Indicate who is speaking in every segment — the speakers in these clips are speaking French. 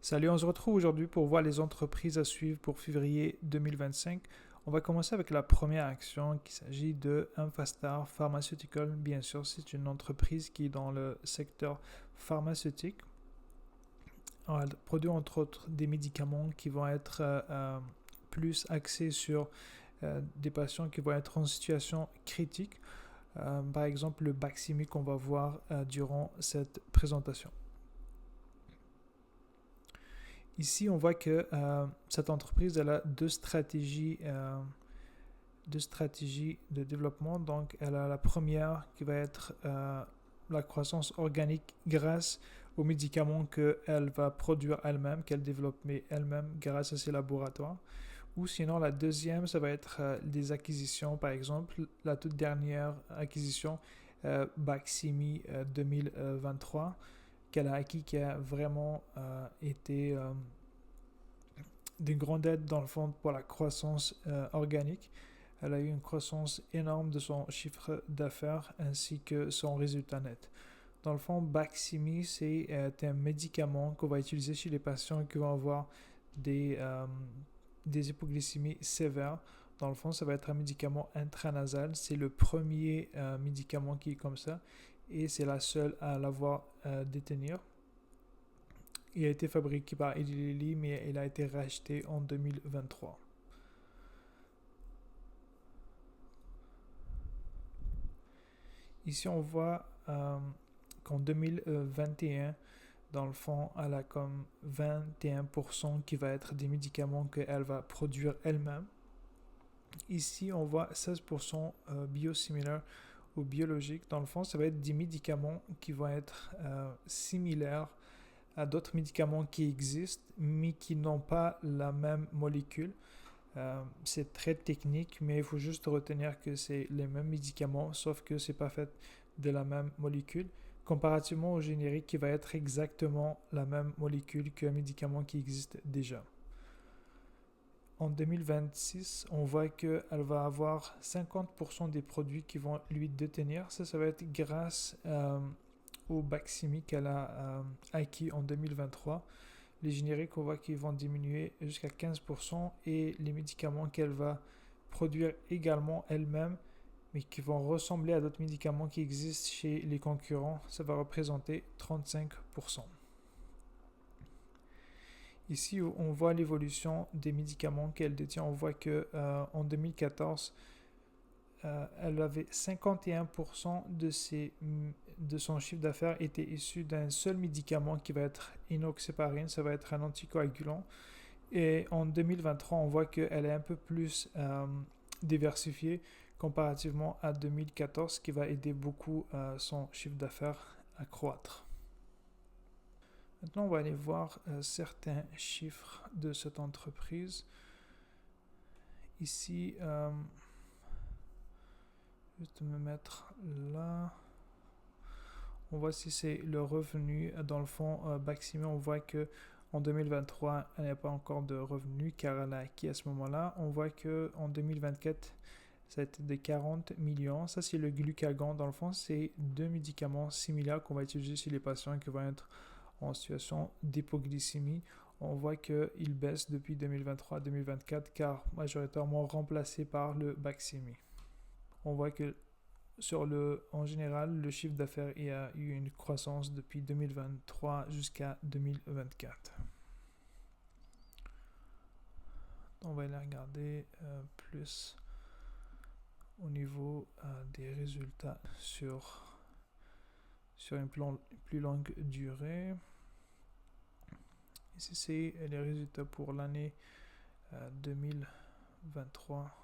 Speaker 1: Salut, on se retrouve aujourd'hui pour voir les entreprises à suivre pour février 2025. On va commencer avec la première action qui s'agit de Amphastar Pharmaceutical. Bien sûr, c'est une entreprise qui est dans le secteur pharmaceutique. Elle produit entre autres des médicaments qui vont être plus axés sur des patients qui vont être en situation critique. Par exemple, le Baqsimi qu'on va voir durant cette présentation. Ici, on voit que cette entreprise elle a deux stratégies de développement. Donc, elle a la première qui va être la croissance organique grâce aux médicaments qu'elle va produire elle-même, qu'elle développe elle-même grâce à ses laboratoires. Ou sinon, la deuxième, ça va être des acquisitions. Par exemple, la toute dernière acquisition, Baqsimi 2023 qu'elle a acquis qui a vraiment été d'une grande aide dans le fond pour la croissance organique. Elle a eu une croissance énorme de son chiffre d'affaires ainsi que son résultat net. Dans le fond, Baqsimi, c'est un médicament qu'on va utiliser chez les patients qui vont avoir des hypoglycémies sévères. Dans le fond, ça va être un médicament intranasal. C'est le premier médicament qui est comme ça et c'est la seule à l'avoir détenir. Il a été fabriqué par Eli Lilly, mais il a été racheté en 2023. Ici, on voit qu'en 2021, dans le fond, elle a comme 21% qui va être des médicaments qu'elle va produire elle-même. Ici, on voit 16% biosimilaires ou biologiques. Dans le fond, ça va être des médicaments qui vont être similaires à d'autres médicaments qui existent, mais qui n'ont pas la même molécule. C'est très technique, mais il faut juste retenir que c'est les mêmes médicaments, sauf que c'est pas fait de la même molécule, comparativement au générique qui va être exactement la même molécule qu'un médicament qui existe déjà. En 2026, on voit qu'elle va avoir 50% des produits qui vont lui détenir. Ça va être grâce au Baqsimi qu'elle a acquis en 2023. Les génériques, on voit qu'ils vont diminuer jusqu'à 15% et les médicaments qu'elle va produire également elle-même, mais qui vont ressembler à d'autres médicaments qui existent chez les concurrents, ça va représenter 35%. Ici, on voit l'évolution des médicaments qu'elle détient. On voit qu'en 2014, elle avait 51% de son chiffre d'affaires était issu d'un seul médicament qui va être inoxaparine, ça va être un anticoagulant. Et en 2023, on voit qu'elle est un peu plus diversifiée comparativement à 2014, ce qui va aider beaucoup son chiffre d'affaires à croître. Maintenant, on va aller voir certains chiffres de cette entreprise. Ici, juste me mettre là. On voit si c'est le revenu. Dans le fond, Baqsimi, on voit que en 2023, elle n'a pas encore de revenus car elle a acquis à ce moment-là. On voit qu'en 2024, ça a été de 40 millions. Ça, c'est le glucagon. Dans le fond, c'est deux médicaments similaires qu'on va utiliser chez les patients qui vont être en situation d'hypoglycémie. On voit qu'il baisse depuis 2023-2024 car majoritairement remplacé par le Baqsimi. On voit que en général, le chiffre d'affaires a eu une croissance depuis 2023 jusqu'à 2024. On va aller regarder plus au niveau des résultats sur une plus longue durée. Ici, c'est les résultats pour l'année 2023.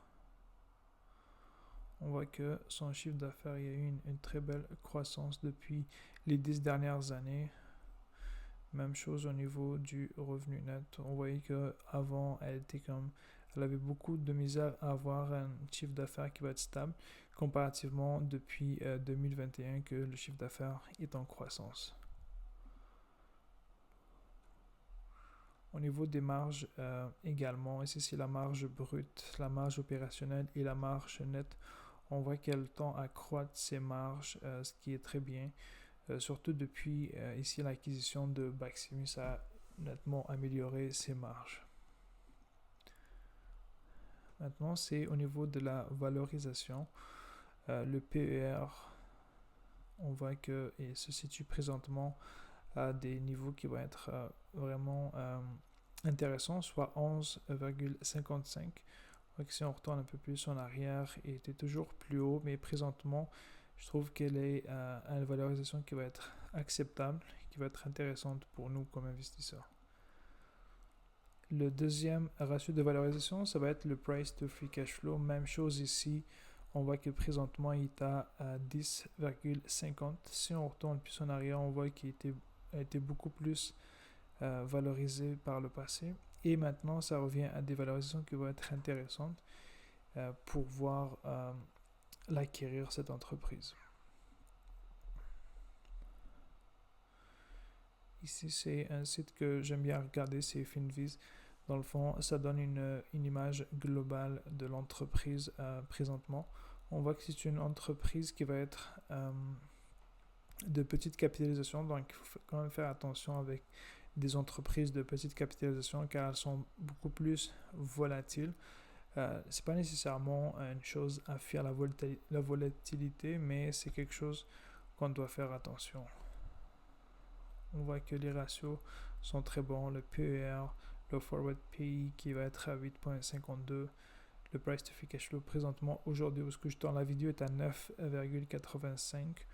Speaker 1: On voit que son chiffre d'affaires a eu une très belle croissance depuis les 10 dernières années. Même chose au niveau du revenu net. On voyait qu'avant, elle avait beaucoup de misère à avoir un chiffre d'affaires qui va être stable, comparativement depuis 2021 que le chiffre d'affaires est en croissance. Au niveau des marges également, ici c'est la marge brute, la marge opérationnelle et la marge nette. On voit qu'elle tend à croître ses marges, ce qui est très bien. Surtout depuis ici l'acquisition de Baqsimi, ça a nettement améliorer ses marges. Maintenant, c'est au niveau de la valorisation. Le PER, on voit qu'il se situe présentement à des niveaux qui vont être vraiment intéressants, soit 11,55. Si on retourne un peu plus en arrière, il était toujours plus haut, mais présentement, je trouve qu'elle est à une valorisation qui va être acceptable, qui va être intéressante pour nous comme investisseurs. Le deuxième ratio de valorisation, ça va être le price to free cash flow. Même chose ici, on voit que présentement, il est à 10,50. Si on retourne plus en arrière, on voit qu'il a été beaucoup plus valorisé par le passé. Et maintenant, ça revient à des valorisations qui vont être intéressantes pour pouvoir l'acquérir, cette entreprise. Ici, c'est un site que j'aime bien regarder, c'est Finviz. Dans le fond, ça donne une image globale de l'entreprise présentement. On voit que c'est une entreprise qui va être de petite capitalisation, donc il faut quand même faire attention avec des entreprises de petite capitalisation car elles sont beaucoup plus volatiles. C'est pas nécessairement une chose à fuir la volatilité, mais c'est quelque chose qu'on doit faire attention. On voit que les ratios sont très bons. Le PER, le Forward PE qui va être à 8,52. Le Price to Free Cash Flow présentement, aujourd'hui, où je tourne la vidéo, est à 9,85.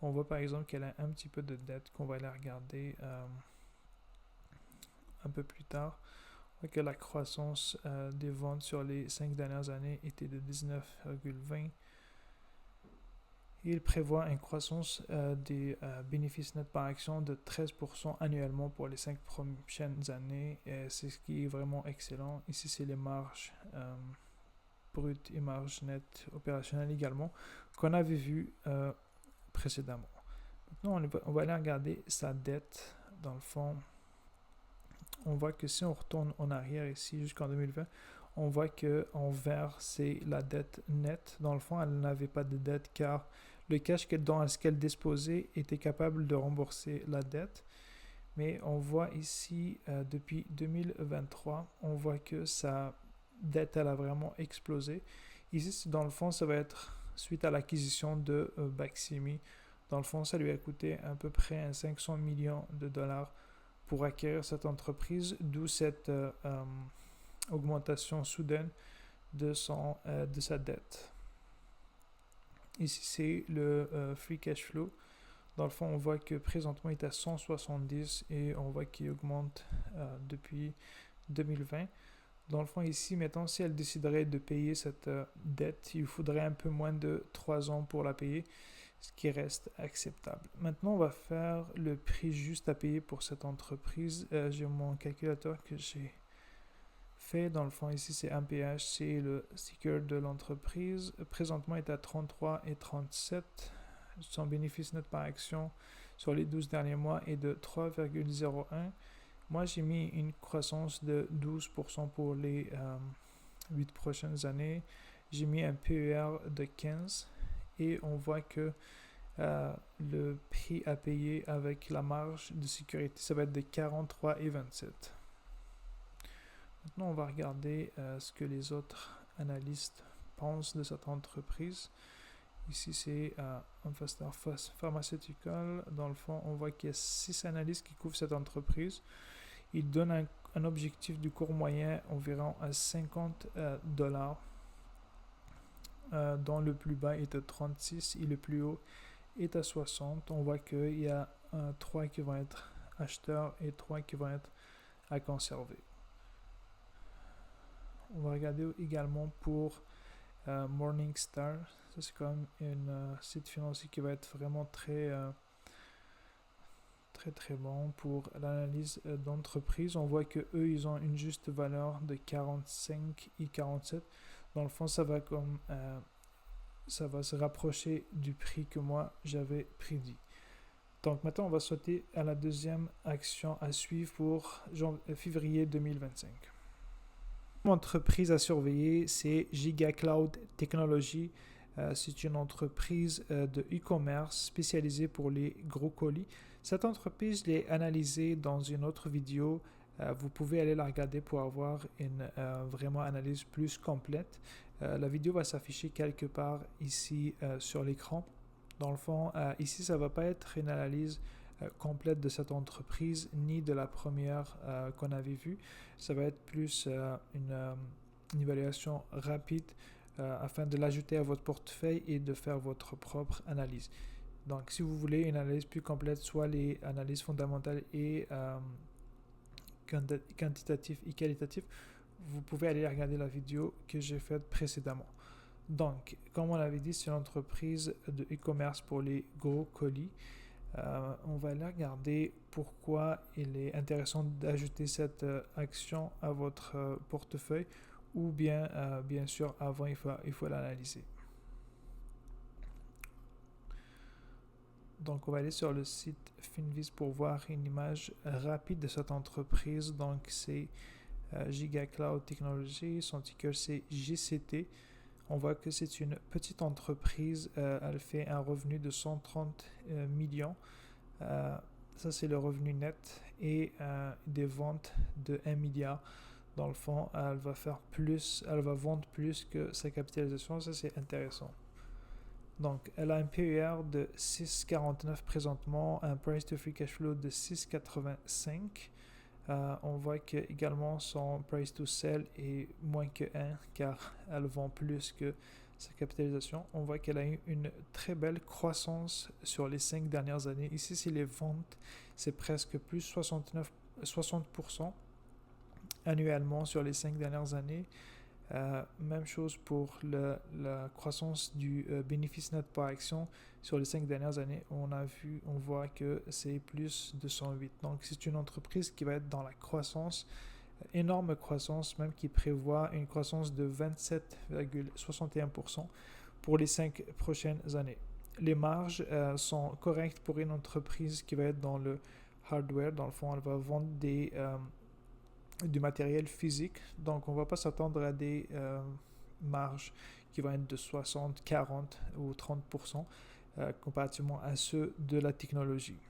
Speaker 1: On voit par exemple qu'elle a un petit peu de dette qu'on va aller regarder un peu plus tard. On voit que la croissance des ventes sur les 5 dernières années était de 19,20. Il prévoit une croissance des bénéfices nets par action de 13% annuellement pour les 5 prochaines années. C'est ce qui est vraiment excellent. Ici, c'est les marges brutes et marges nettes opérationnelles également qu'on avait vu précédemment. Maintenant, on va aller regarder sa dette. Dans le fond, on voit que si on retourne en arrière ici jusqu'en 2020, on voit qu'en vert, c'est la dette nette. Dans le fond, elle n'avait pas de dette car le cash dont elle disposait était capable de rembourser la dette. Mais on voit ici, depuis 2023, on voit que sa dette, elle a vraiment explosé. Ici, dans le fond, ça va être suite à l'acquisition de Baximi. Dans le fond, ça lui a coûté à peu près 500 millions de dollars pour acquérir cette entreprise, d'où cette augmentation soudaine de sa dette. Ici, c'est le free cash flow. Dans le fond, on voit que présentement, il est à 170 et on voit qu'il augmente depuis 2020. Dans le fond, ici, mettons, si elle déciderait de payer cette dette, il faudrait un peu moins de 3 ans pour la payer, ce qui reste acceptable. Maintenant, on va faire le prix juste à payer pour cette entreprise. J'ai mon calculateur que j'ai fait. Dans le fond, ici, c'est MPH, c'est le ticker de l'entreprise. Présentement, il est à 33,37. Son bénéfice net par action sur les 12 derniers mois est de 3,01. Moi, j'ai mis une croissance de 12% pour les 8 prochaines années. J'ai mis un PER de 15 et on voit que le prix à payer avec la marge de sécurité, ça va être de 43,27. Maintenant, on va regarder ce que les autres analystes pensent de cette entreprise. Ici, c'est Investor Pharmaceutical. Dans le fond, on voit qu'il y a 6 analystes qui couvrent cette entreprise. Ils donnent un objectif du court moyen environ à 50 $, dont le plus bas est à 36 et le plus haut est à 60. On voit qu'il y a 3 qui vont être acheteurs et 3 qui vont être à conserver. On va regarder également pour Morningstar. Ça, c'est quand même un site financier qui va être vraiment très bon pour l'analyse d'entreprise. On voit qu'eux, ils ont une juste valeur de 45 et 47. Dans le fond, ça va se rapprocher du prix que moi, j'avais prédit. Donc maintenant, on va sauter à la deuxième action à suivre pour février 2025. L'entreprise à surveiller, c'est Giga Cloud Technology. C'est une entreprise de e-commerce spécialisée pour les gros colis. Cette entreprise, je l'ai analysée dans une autre vidéo. Vous pouvez aller la regarder pour avoir une vraiment analyse plus complète. La vidéo va s'afficher quelque part ici sur l'écran. Dans le fond, ici, ça ne va pas être une analyse complète de cette entreprise ni de la première qu'on avait vue. Ça va être plus une évaluation rapide afin de l'ajouter à votre portefeuille et de faire votre propre analyse. Donc, si vous voulez une analyse plus complète, soit les analyses fondamentales et quantitatives et qualitatives, vous pouvez aller regarder la vidéo que j'ai faite précédemment. Donc, comme on l'avait dit, c'est une entreprise de e-commerce pour les gros colis. On va aller regarder pourquoi il est intéressant d'ajouter cette action à votre portefeuille ou bien, bien sûr, avant, il faut l'analyser. Donc, on va aller sur le site Finviz pour voir une image rapide de cette entreprise. Donc, c'est Giga Cloud Technology, son ticker c'est GCT. On voit que c'est une petite entreprise, elle fait un revenu de 130 millions. Ça, c'est le revenu net et des ventes de 1 milliard. Dans le fond, elle va vendre plus que sa capitalisation. Ça, c'est intéressant. Donc, elle a un PER de 6,49 présentement, un price to free cash flow de 6,85. On voit que également son price to sell est moins que 1 car elle vend plus que sa capitalisation. On voit qu'elle a eu une très belle croissance sur les 5 dernières années. Ici, c'est les ventes, c'est presque plus 60% annuellement sur les 5 dernières années. Même chose pour la croissance du bénéfice net par action sur les 5 dernières années. On voit que c'est plus de 108. Donc, c'est une entreprise qui va être dans la croissance, énorme croissance, même qui prévoit une croissance de 27,61% pour les 5 prochaines années. Les marges sont correctes pour une entreprise qui va être dans le hardware. Dans le fond, elle va vendre du matériel physique, donc on ne va pas s'attendre à des marges qui vont être de 60, 40 ou 30% comparativement à ceux de la technologie.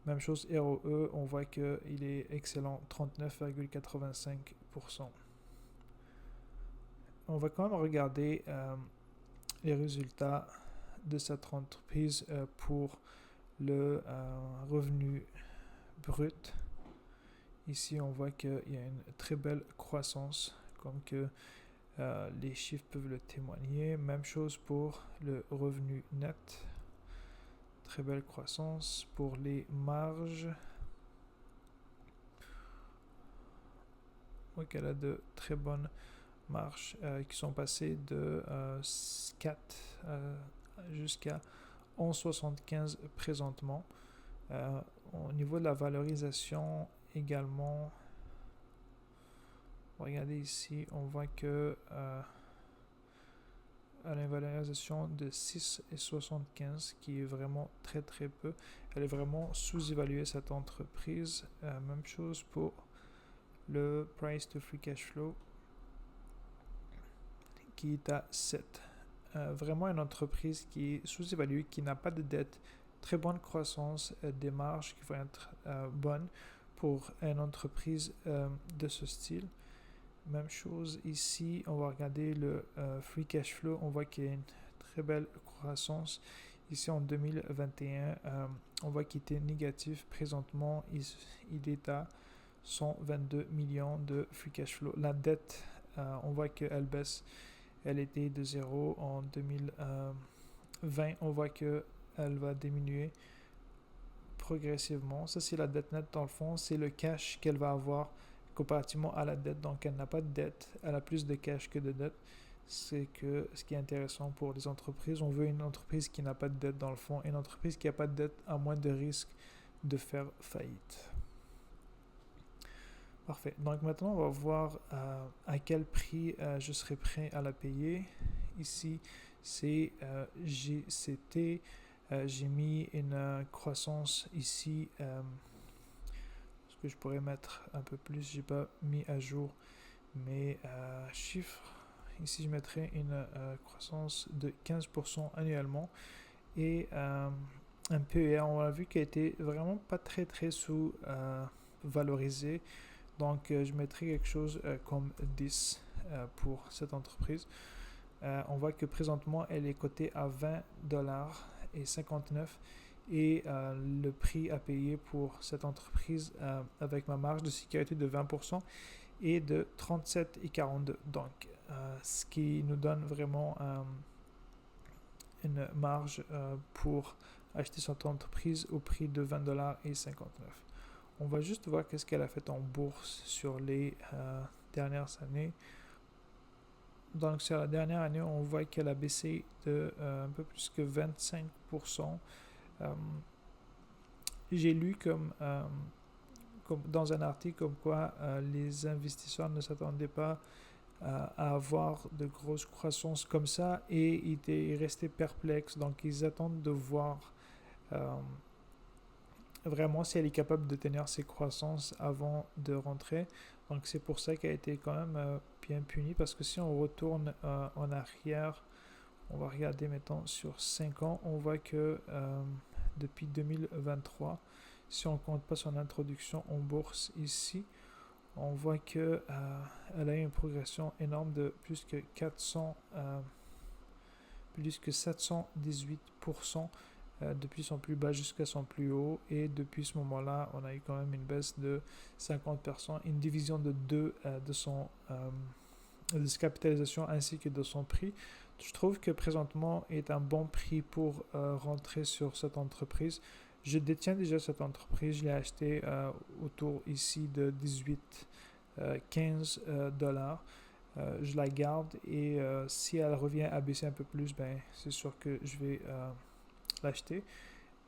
Speaker 1: Même chose ROE, on voit qu'il est excellent, 39,85%. On va quand même regarder les résultats de cette entreprise pour le revenu brut. Ici, on voit qu'il y a une très belle croissance, comme que les chiffres peuvent le témoigner. Même chose pour le revenu net. Très belle croissance pour les marges. On voit qu'elle a de très bonnes marges qui sont passées de 4 jusqu'à 11,75 présentement. Au niveau de la valorisation, également, regardez ici, on voit que elle a une valorisation de 6,75 qui est vraiment très très peu. Elle est vraiment sous-évaluée cette entreprise. Même chose pour le price to free cash flow qui est à 7. Vraiment une entreprise qui est sous-évaluée, qui n'a pas de dette, très bonne croissance, des marges qui vont être bonnes pour une entreprise de ce style. Même chose ici, on va regarder le free cash flow, on voit qu'il y a une très belle croissance. Ici en 2021, on voit qu'il était négatif. Présentement, il est à 122 millions de free cash flow. La dette, on voit qu'elle baisse. Elle était de 0 en 2020. On voit qu'elle va diminuer progressivement. Ça, c'est la dette nette dans le fond. C'est le cash qu'elle va avoir comparativement à la dette. Donc, elle n'a pas de dette. Elle a plus de cash que de dette. C'est que ce qui est intéressant pour les entreprises. On veut une entreprise qui n'a pas de dette dans le fond. Une entreprise qui n'a pas de dette a moins de risque de faire faillite. Parfait. Donc, maintenant, on va voir à quel prix je serai prêt à la payer. Ici, c'est GCT. J'ai mis une croissance ici. Ce que je pourrais mettre un peu plus, j'ai pas mis à jour mes chiffres. ici je mettrai une croissance de 15% annuellement. Et un PER, on a vu qu'il a été vraiment pas très sous-valorisé. Donc je mettrai quelque chose comme 10 pour cette entreprise. On voit que présentement elle est cotée à 20,59 $ et le prix à payer pour cette entreprise avec ma marge de sécurité de 20% est de 37,42 $. Donc ce qui nous donne vraiment une marge pour acheter cette entreprise au prix de 20,59 $. On va juste voir qu'est-ce qu'elle a fait en bourse sur les dernières années. Donc sur la dernière année, on voit qu'elle a baissé de un peu plus que 25%. J'ai lu comme dans un article comme quoi les investisseurs ne s'attendaient pas à avoir de grosses croissances comme ça et ils étaient restés perplexes. Donc ils attendent de voir vraiment si elle est capable de tenir ses croissances avant de rentrer. Donc c'est pour ça qu'elle a été quand même bien punie, parce que si on retourne en arrière, on va regarder maintenant sur 5 ans, on voit que depuis 2023, si on ne compte pas son introduction en bourse ici, on voit que elle a eu une progression énorme de plus que 718% depuis son plus bas jusqu'à son plus haut, et depuis ce moment-là, on a eu quand même une baisse de 50%, une division de 2 de sa capitalisation ainsi que de son prix. Je trouve que présentement est un bon prix pour rentrer sur cette entreprise. Je détiens déjà cette entreprise, je l'ai acheté autour ici de 15 $. Je la garde et si elle revient à baisser un peu plus, ben, c'est sûr que je vais l'acheter.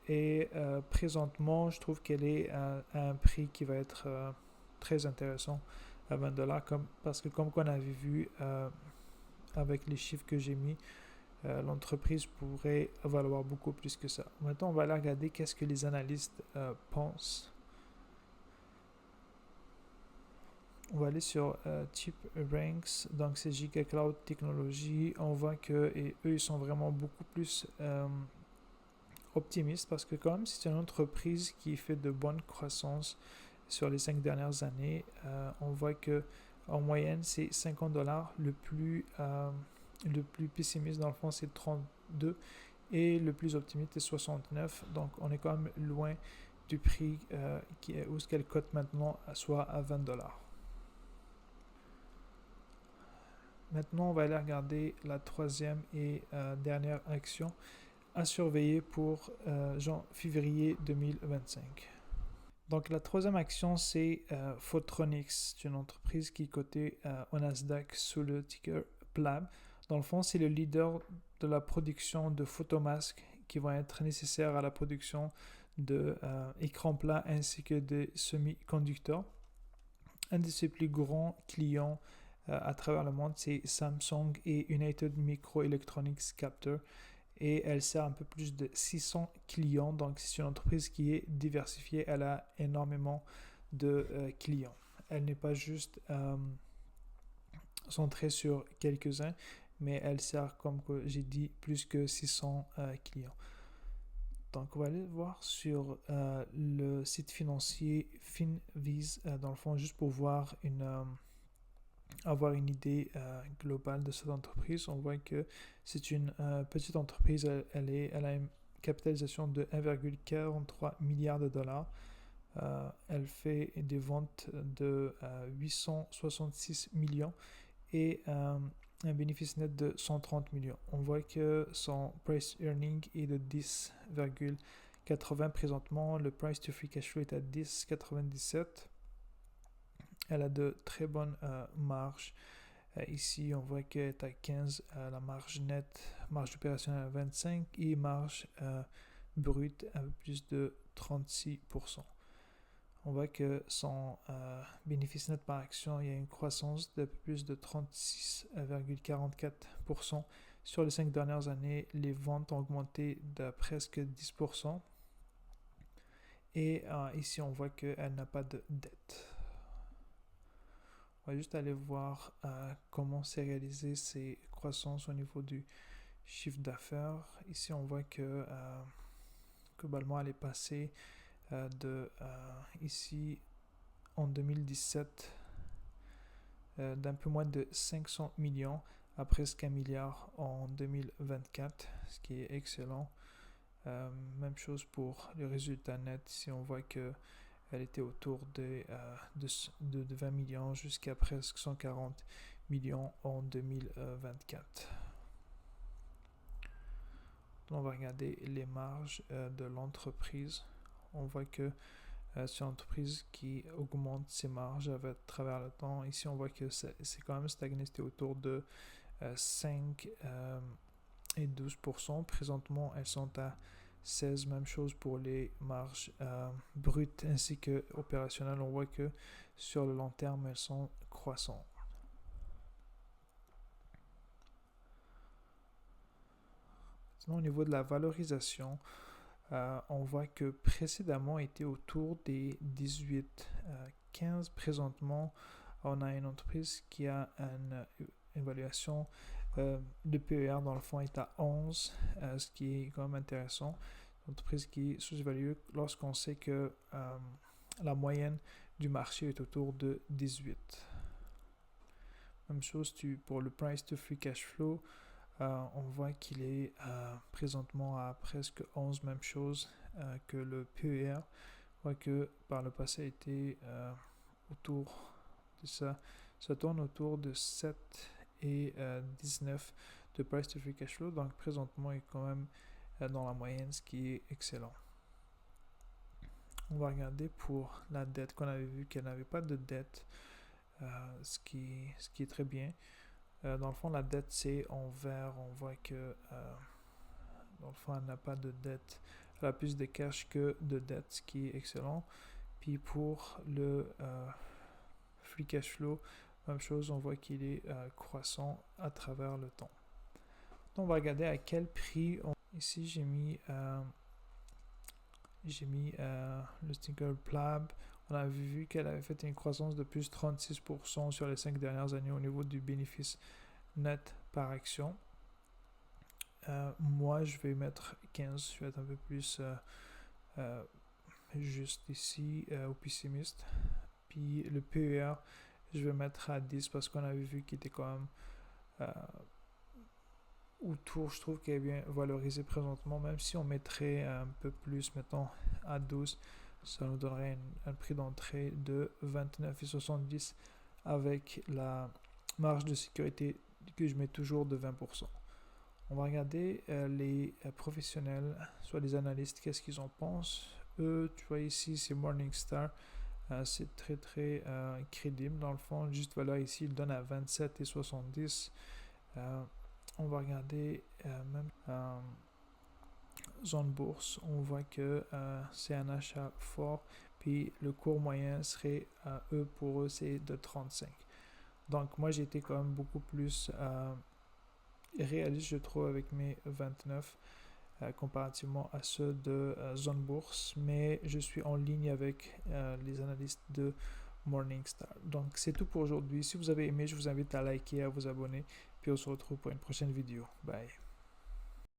Speaker 1: Et présentement, je trouve qu'elle est à un prix qui va être très intéressant à 20 $, parce que comme on avait vu avec les chiffres que j'ai mis, l'entreprise pourrait valoir beaucoup plus que ça. Maintenant, on va aller regarder qu'est-ce que les analystes pensent. On va aller sur Chip Ranks, donc c'est Giga Cloud Technologies. On voit que eux, ils sont vraiment beaucoup plus optimistes, parce que quand même, c'est une entreprise qui fait de bonnes croissances sur les 5 dernières années. On voit que en moyenne, c'est 50 $. Le plus pessimiste, dans le fond, c'est 32 et le plus optimiste est 69. Donc, on est quand même loin du prix où ce qu'elle cote maintenant, soit à 20 $. Maintenant, on va aller regarder la troisième et dernière action à surveiller pour février 2025. Donc la troisième action, c'est Photronics. C'est une entreprise qui est cotée au Nasdaq sous le ticker PLAB. Dans le fond, c'est le leader de la production de photomasques qui vont être nécessaires à la production d'écrans plats ainsi que de semi-conducteurs. Un de ses plus grands clients à travers le monde, c'est Samsung et United Microelectronics Captor. Et elle sert un peu plus de 600 clients. Donc, c'est une entreprise qui est diversifiée. Elle a énormément de clients. Elle n'est pas juste centrée sur quelques-uns, mais elle sert, comme j'ai dit, plus que 600 clients. Donc, on va aller voir sur le site financier Finviz, dans le fond, juste pour voir avoir une idée globale de cette entreprise. On voit que c'est une petite entreprise. Elle a une capitalisation de 1,43 milliard de $. Elle fait des ventes de 866 millions et un bénéfice net de 130 millions. On voit que son price earning est de 10,80 présentement. Le price to free cash flow est à 10,97. Elle a de très bonnes marges. Ici, on voit qu'elle est à 15, la marge nette, marge opérationnelle à 25 et marge brute à plus de 36%. On voit que son bénéfice net par action, il y a une croissance de plus de 36,44%. Sur les 5 dernières années, les ventes ont augmenté de presque 10%. Et ici, on voit qu'elle n'a pas de dette. On va juste aller voir comment s'est réalisé ces croissances au niveau du chiffre d'affaires. Ici, on voit que globalement, elle est passée ici en 2017 d'un peu moins de 500 millions à presque 1 milliard en 2024, ce qui est excellent. Même chose pour le résultat net. Ici, on voit que elle était autour de 20 millions jusqu'à presque 140 millions en 2024. On va regarder les marges de l'entreprise. On voit que c'est une entreprise qui augmente ses marges à travers le temps. Ici, on voit que c'est quand même stagné, c'était autour de 5 et 12%. Présentement, elles sont à 16, même chose pour les marges brutes ainsi que opérationnelles. On voit que sur le long terme, elles sont croissantes. Sinon, au niveau de la valorisation, on voit que précédemment était autour des 18-15. Présentement, on a une entreprise qui a une évaluation de PER dans le fond est à 11, ce qui est quand même intéressant. Une entreprise qui est sous-évaluée lorsqu'on sait que la moyenne du marché est autour de 18. Même chose pour le price to free cash flow. On voit qu'il est présentement à presque 11, même chose que le PER. On voit que par le passé, a été autour de ça. Ça tourne autour de 7 et 19 de price to free cash flow. Donc présentement, il est quand même dans la moyenne, ce qui est excellent. On va regarder pour la dette qu'on avait vu qu'elle n'avait pas de dette, ce qui est très bien. Dans le fond, la dette, c'est en vert. On voit que, dans le fond, elle n'a pas de dette. Elle a plus de cash que de dette, ce qui est excellent. Puis pour le free cash flow, même chose, on voit qu'il est croissant à travers le temps. Donc, on va regarder à quel prix. Ici, j'ai mis le sticker PLAB. On a vu qu'elle avait fait une croissance de plus de 36% sur les 5 dernières années au niveau du bénéfice net par action. Moi, je vais mettre 15. Je vais être un peu plus juste ici, au pessimiste. Puis le PER, je vais mettre à 10 parce qu'on avait vu qu'il était quand même autour. Je trouve qu'il est bien valorisé présentement. Même si on mettrait un peu plus, mettons à 12, ça nous donnerait un prix d'entrée de 29,70 avec la marge de sécurité que je mets toujours de 20%. On va regarder les professionnels, soit les analystes, qu'est-ce qu'ils en pensent. Eux, tu vois ici, c'est Morningstar. C'est très très crédible dans le fond. Juste valeur ici, il donne à 27,70. On va regarder même zone bourse. On voit que c'est un achat fort. Puis le cours moyen serait, pour eux, c'est de 35. Donc moi, j'ai été quand même beaucoup plus réaliste, je trouve, avec mes 29 comparativement à ceux de zone bourse. Mais je suis en ligne avec les analystes de Morningstar. Donc c'est tout pour aujourd'hui. Si vous avez aimé, je vous invite à liker, à vous abonner. Puis on se retrouve pour une prochaine vidéo. Bye.